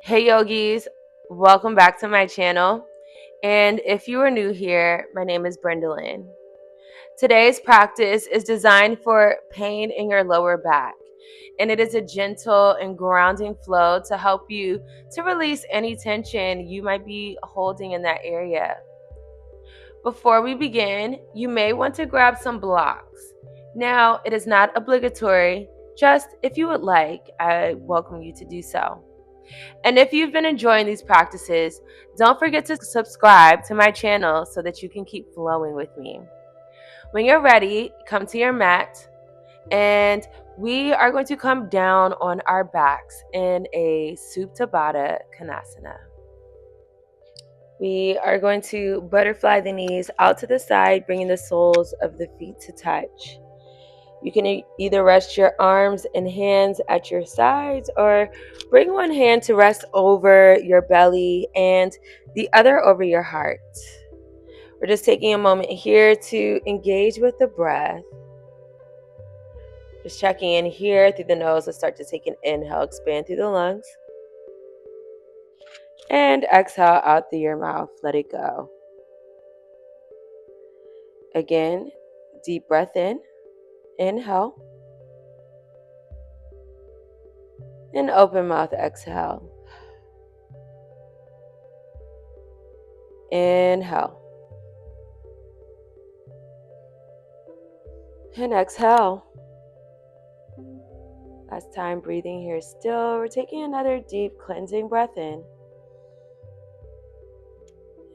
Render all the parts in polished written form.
Hey yogis, welcome back to my channel. And if you are new here, my name is Brendalyn. Today's practice is designed for pain in your lower back, and it is a gentle and grounding flow to help you to release any tension you might be holding in that area. Before we begin, you may want to grab some blocks. Now, it is not obligatory, just if you would like, I welcome you to do so. And if you've been enjoying these practices, don't forget to subscribe to my channel so that you can keep flowing with me. When you're ready, come to your mat and we are going to come down on our backs in a Supta Baddha Konasana. We are going to butterfly the knees out to the side, bringing the soles of the feet to touch. You can either rest your arms and hands at your sides or bring one hand to rest over your belly and the other over your heart. We're just taking a moment here to engage with the breath. Just checking in here through the nose. Let's start to take an inhale, expand through the lungs. And exhale out through your mouth. Let it go. Again, deep breath in. Inhale. And open mouth, exhale. Inhale. And exhale. Last time breathing here still. We're taking another deep cleansing breath in.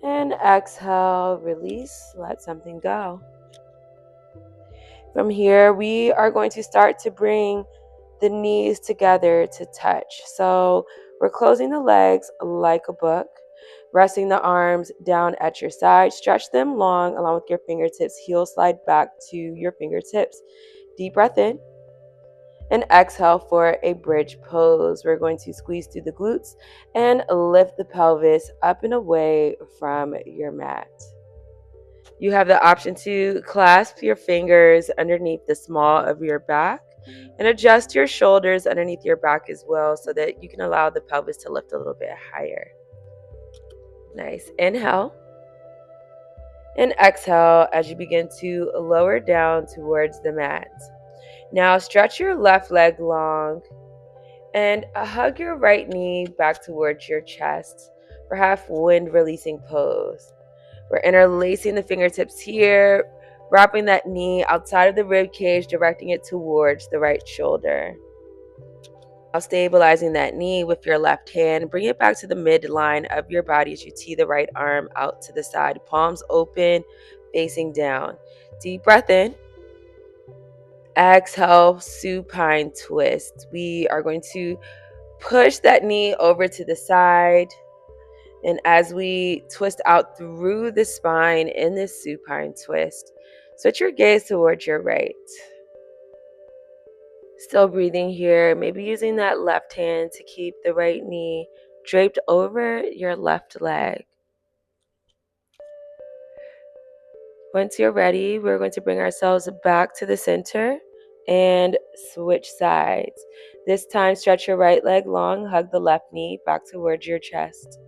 And exhale, release, let something go. From here, we are going to start to bring the knees together to touch. So we're closing the legs like a book, resting the arms down at your side. Stretch them long along with your fingertips. Heels slide back to your fingertips. Deep breath in. And exhale for a bridge pose. We're going to squeeze through the glutes and lift the pelvis up and away from your mat. You have the option to clasp your fingers underneath the small of your back and adjust your shoulders underneath your back as well so that you can allow the pelvis to lift a little bit higher. Nice. Inhale. And exhale as you begin to lower down towards the mat. Now stretch your left leg long and hug your right knee back towards your chest for half wind releasing pose. We're interlacing the fingertips here, wrapping that knee outside of the rib cage, directing it towards the right shoulder. Now stabilizing that knee with your left hand, bring it back to the midline of your body as you tee the right arm out to the side, palms open, facing down. Deep breath in. Exhale, supine twist. We are going to push that knee over to the side. And as we twist out through the spine in this supine twist, switch your gaze towards your right. Still breathing here, maybe using that left hand to keep the right knee draped over your left leg. Once you're ready, we're going to bring ourselves back to the center and switch sides. This time, stretch your right leg long, hug the left knee back towards your chest.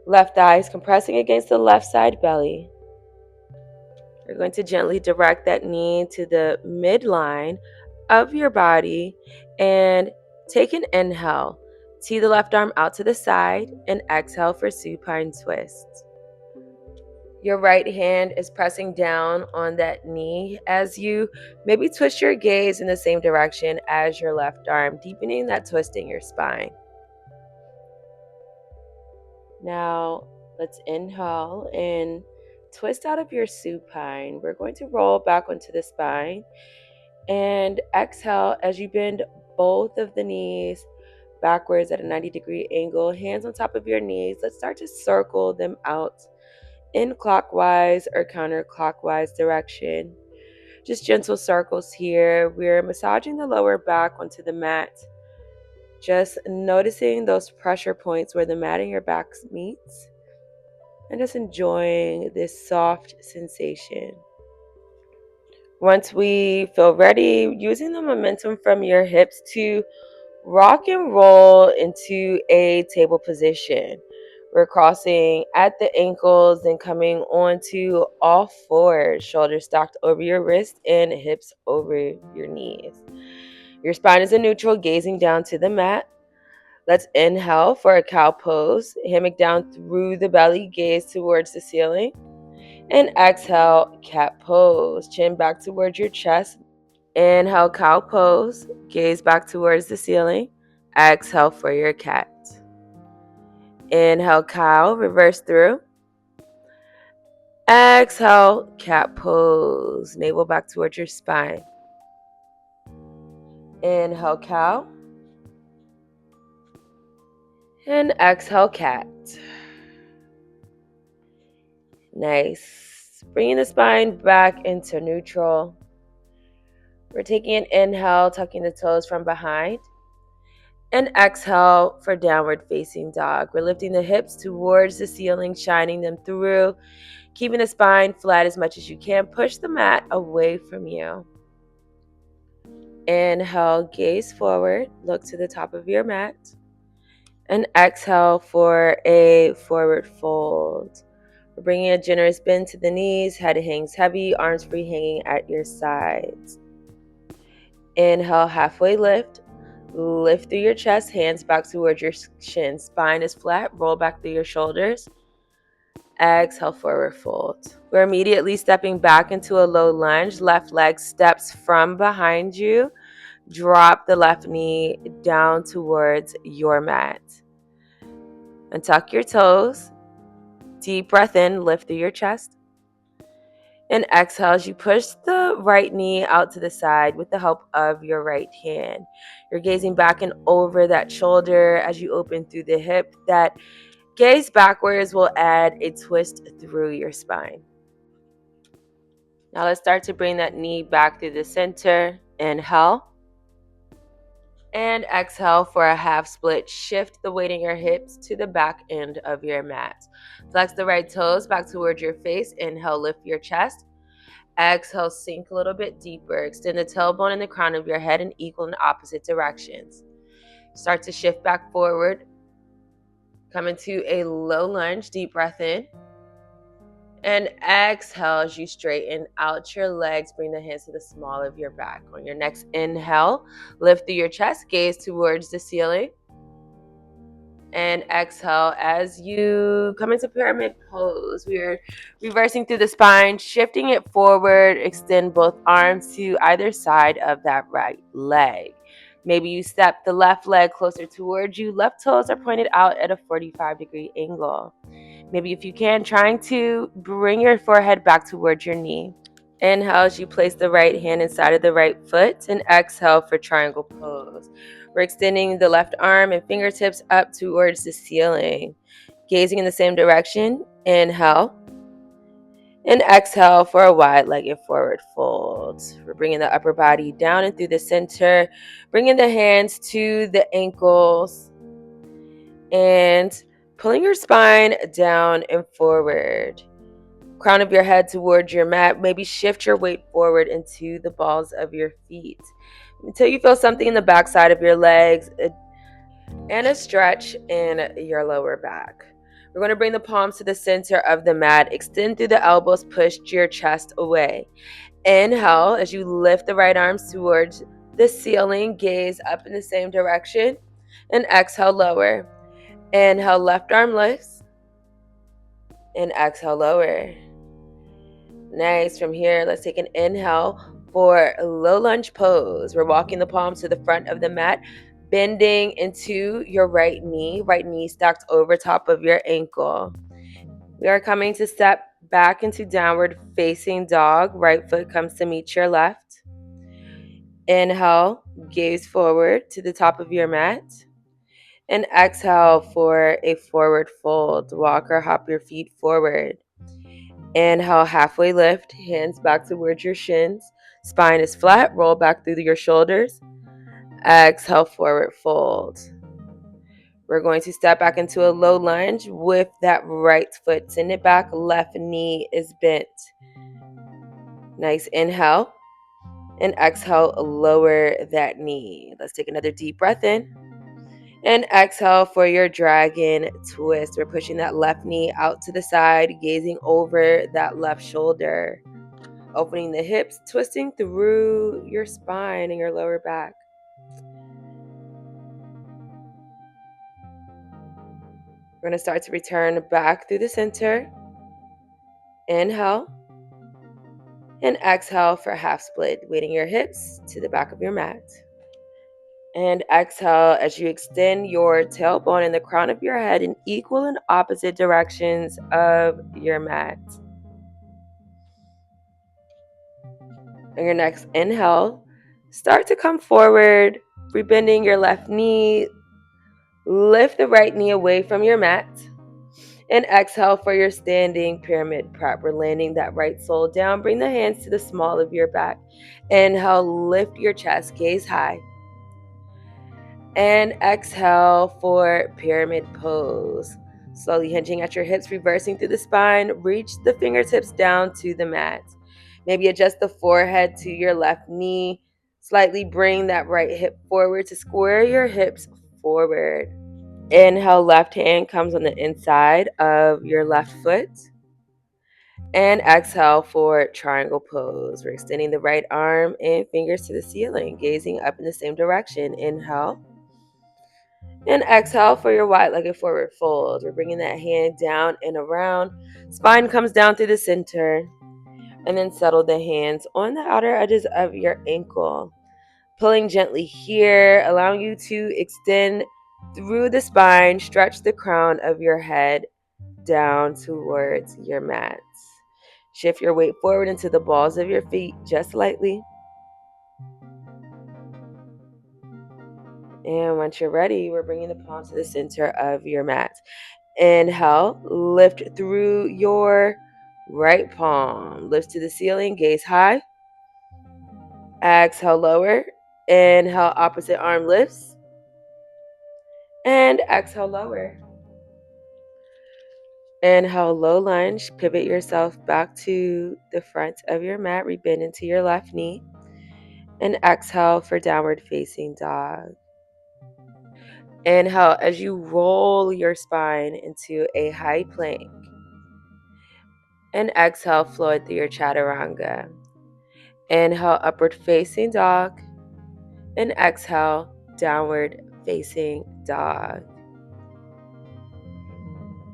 Left thigh is compressing against the left side belly. You're going to gently direct that knee to the midline of your body and take an inhale. Tee the left arm out to the side and exhale for supine twist. Your right hand is pressing down on that knee as you maybe twist your gaze in the same direction as your left arm, deepening that twist in your spine. Now, let's inhale and twist out of your supine. We're going to roll back onto the spine and exhale as you bend both of the knees backwards at a 90-degree angle, hands on top of your knees. Let's start to circle them out in clockwise or counterclockwise direction. Just gentle circles here. We're massaging the lower back onto the mat. Just noticing those pressure points where the mat and your back meets. And just enjoying this soft sensation. Once we feel ready, using the momentum from your hips to Rock and roll into a table position. We're crossing at the ankles, then coming onto all fours, shoulders stacked over your wrist and hips over your knees. Your spine is in neutral, gazing down to the mat. Let's inhale for a cow pose, hammock down through the belly, gaze towards the ceiling. And exhale, cat pose, chin back towards your chest. Inhale, cow pose, gaze back towards the ceiling. Exhale for your cat. Inhale, cow, reverse through. Exhale, cat pose, navel back towards your spine. Inhale, cow. And exhale, cat. Nice. Bringing the spine back into neutral. We're taking an inhale, tucking the toes from behind. And exhale for downward facing dog. We're lifting the hips towards the ceiling, shining them through, keeping the spine flat as much as you can. Push the mat away from you. Inhale, gaze forward, look to the top of your mat. And exhale for a forward fold. We're bringing a generous bend to the knees, head hangs heavy, arms free hanging at your sides. Inhale, halfway lift. Lift through your chest, hands back towards your shin. Spine is flat, roll back through your shoulders. Exhale, forward fold. We're immediately stepping back into a low lunge. Left leg steps from behind you. Drop the left knee down towards your mat. And tuck your toes. Deep breath in, lift through your chest. And exhale as you push the right knee out to the side with the help of your right hand. You're gazing back and over that shoulder as you open through the hip. That gaze backwards will add a twist through your spine. Now let's start to bring that knee back through the center. Inhale. And exhale for a half split. Shift the weight in your hips to the back end of your mat. Flex the right toes back towards your face. Inhale, lift your chest. Exhale, sink a little bit deeper. Extend the tailbone and the crown of your head in equal and opposite directions. Start to shift back forward. Come into a low lunge. Deep breath in. And exhale as you straighten out your legs. Bring the hands to the small of your back. On your next inhale, lift through your chest. Gaze towards the ceiling. And exhale as you come into pyramid pose. We are reversing through the spine, shifting it forward. Extend both arms to either side of that right leg. Maybe you step the left leg closer towards you. Left toes are pointed out at a 45-degree angle. Maybe if you can, trying to bring your forehead back towards your knee. Inhale as you place the right hand inside of the right foot, and exhale for triangle pose. We're extending the left arm and fingertips up towards the ceiling. Gazing in the same direction. Inhale. And exhale for a wide-legged forward fold. We're bringing the upper body down and through the center. Bringing the hands to the ankles. And pulling your spine down and forward. Crown of your head towards your mat. Maybe shift your weight forward into the balls of your feet until you feel something in the backside of your legs and a stretch in your lower back. We're going to bring the palms to the center of the mat. Extend through the elbows. Push your chest away. Inhale as you lift the right arms towards the ceiling. Gaze up in the same direction. And exhale, lower. Inhale, left arm lifts. And exhale, lower. Nice. From here, let's take an inhale for a low lunge pose. We're walking the palms to the front of the mat, bending into your right knee stacked over top of your ankle. We are coming to step back into downward facing dog. Right foot comes to meet your left. Inhale, gaze forward to the top of your mat. And exhale for a forward fold. Walk or hop your feet forward. Inhale, halfway lift, hands back towards your shins. Spine is flat, roll back through your shoulders. Exhale, forward fold. We're going to step back into a low lunge with that right foot. Send it back, left knee is bent. Nice inhale. And exhale, lower that knee. Let's take another deep breath in. And exhale for your dragon twist. We're pushing that left knee out to the side, gazing over that left shoulder. Opening the hips, twisting through your spine and your lower back. We're going to start to return back through the center. Inhale. And exhale for half split, weighting your hips to the back of your mat. And exhale as you extend your tailbone and the crown of your head in equal and opposite directions of your mat. On your next inhale, start to come forward, rebending your left knee. Lift the right knee away from your mat. And exhale for your standing pyramid prep. We're landing that right sole down. Bring the hands to the small of your back. Inhale, lift your chest, gaze high. And exhale for pyramid pose. Slowly hinging at your hips, reversing through the spine. Reach the fingertips down to the mat. Maybe adjust the forehead to your left knee. Slightly bring that right hip forward to square your hips forward. Inhale, left hand comes on the inside of your left foot. And exhale for triangle pose. We're extending the right arm and fingers to the ceiling, gazing up in the same direction. Inhale. And exhale for your wide-legged forward fold. We're bringing that hand down and around. Spine comes down through the center. And then settle the hands on the outer edges of your ankle. Pulling gently here, allowing you to extend through the spine, stretch the crown of your head down towards your mat. Shift your weight forward into the balls of your feet just lightly. And once you're ready, we're bringing the palms to the center of your mat. Inhale, lift through your right palm. Lift to the ceiling, gaze high. Exhale, lower. Inhale, opposite arm lifts. And exhale, lower. Inhale, low lunge. Pivot yourself back to the front of your mat. Rebend into your left knee. And exhale for downward facing dog. Inhale as you roll your spine into a high plank. And exhale, float through your chaturanga. Inhale, upward facing dog. And exhale, downward facing dog.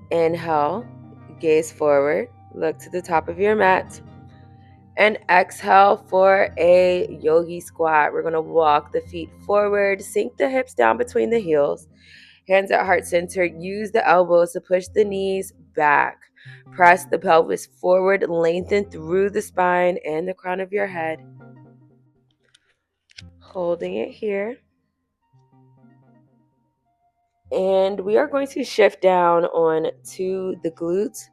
Inhale, gaze forward, look to the top of your mat. And exhale for a yogi squat. We're going to walk the feet forward, sink the hips down between the heels. Hands at heart center. Use the elbows to push the knees back. Press the pelvis forward, lengthen through the spine and the crown of your head. Holding it here. And we are going to shift down on to the glutes.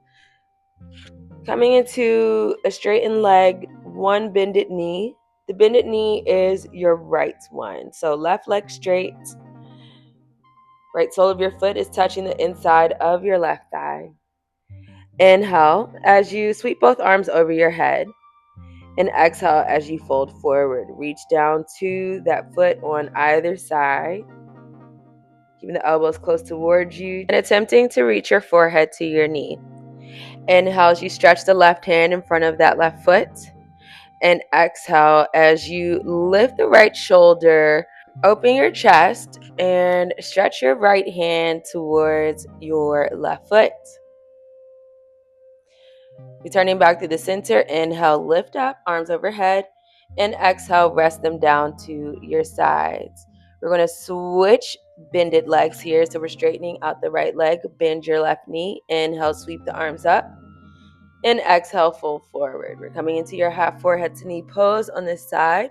Coming into a straightened leg, one bended knee. The bended knee is your right one. So left leg straight. Right sole of your foot is touching the inside of your left thigh. Inhale as you sweep both arms over your head. And exhale as you fold forward. Reach down to that foot on either side. Keeping the elbows close towards you and attempting to reach your forehead to your knee. Inhale as you stretch the left hand in front of that left foot. And exhale as you lift the right shoulder, open your chest, and stretch your right hand towards your left foot. Returning back to the center, inhale, lift up, arms overhead, and exhale, rest them down to your sides. We're going to switch bended legs here. So we're straightening out the right leg, bend your left knee, inhale, sweep the arms up, and exhale, fold forward. We're coming into your half forehead to knee pose on this side.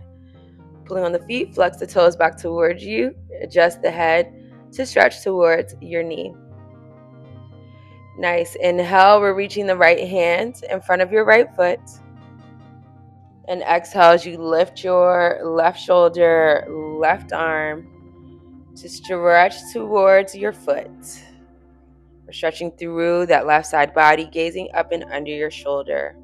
Pulling on the feet, flex the toes back towards you, adjust the head to stretch towards your knee. Nice. Inhale, we're reaching the right hand in front of your right foot. And exhale as you lift your left shoulder, left arm to stretch towards your foot. We're stretching through that left side body, gazing up and under your shoulder.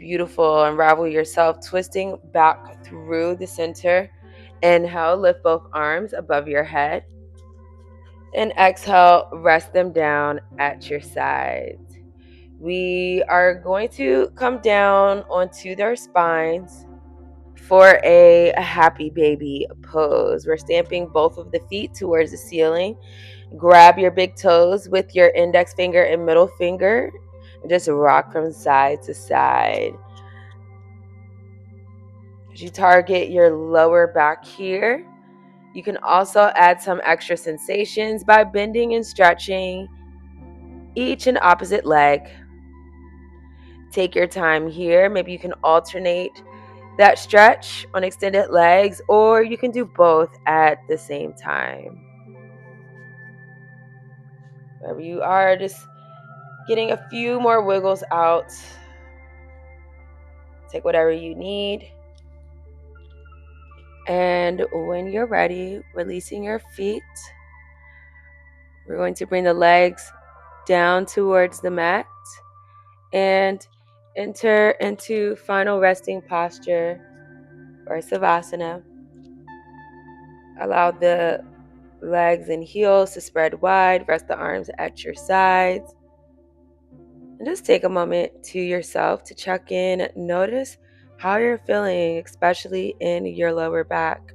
Beautiful. Unravel yourself, twisting back through the center. Inhale, lift both arms above your head. And exhale, rest them down at your sides. We are going to come down onto their spines for a happy baby pose. We're stamping both of the feet towards the ceiling. Grab your big toes with your index finger and middle finger and just rock from side to side. As you target your lower back here, you can also add some extra sensations by bending and stretching each and opposite leg. Take your time here. Maybe you can alternate that stretch on extended legs, or you can do both at the same time. Wherever you are, just getting a few more wiggles out. Take whatever you need. And when you're ready, releasing your feet, we're going to bring the legs down towards the mat and enter into final resting posture or savasana. Allow the legs and heels to spread wide. Rest the arms at your sides. And just take a moment to yourself to check in. Notice how you're feeling, especially in your lower back.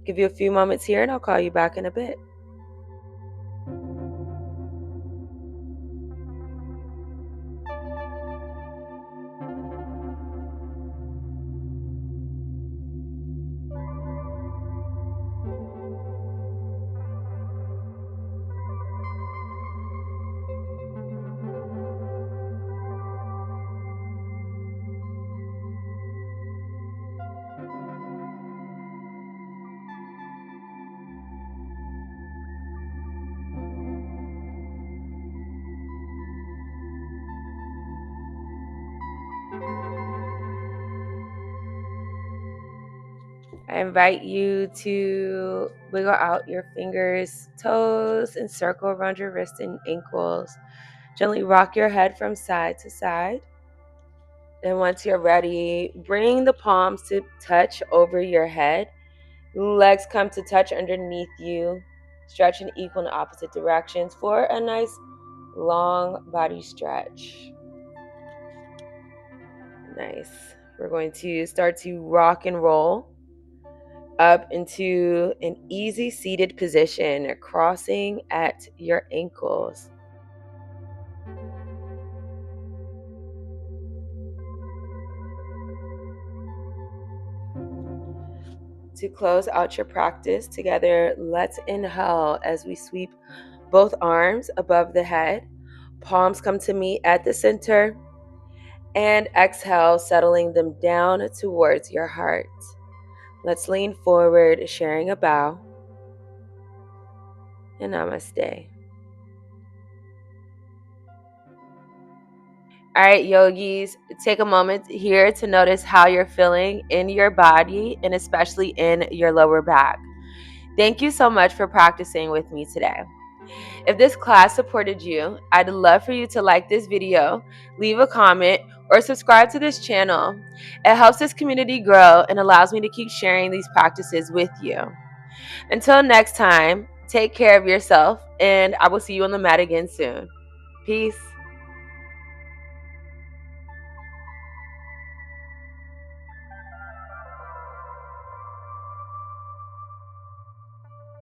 Give you a few moments here and I'll call you back in a bit. I invite you to wiggle out your fingers, toes, and circle around your wrists and ankles. Gently rock your head from side to side. And once you're ready, bring the palms to touch over your head. Legs come to touch underneath you. Stretch in equal and opposite directions for a nice long body stretch. Nice. We're going to start to rock and roll up into an easy seated position, crossing at your ankles. To close out your practice together, let's inhale as we sweep both arms above the head. Palms come to meet at the center. And exhale, settling them down towards your heart. Let's lean forward, sharing a bow. And namaste. All right, yogis, take a moment here to notice how you're feeling in your body and especially in your lower back. Thank you so much for practicing with me today. If this class supported you, I'd love for you to like this video, leave a comment, or subscribe to this channel. It helps this community grow and allows me to keep sharing these practices with you. Until next time, take care of yourself, and I will see you on the mat again soon. Peace.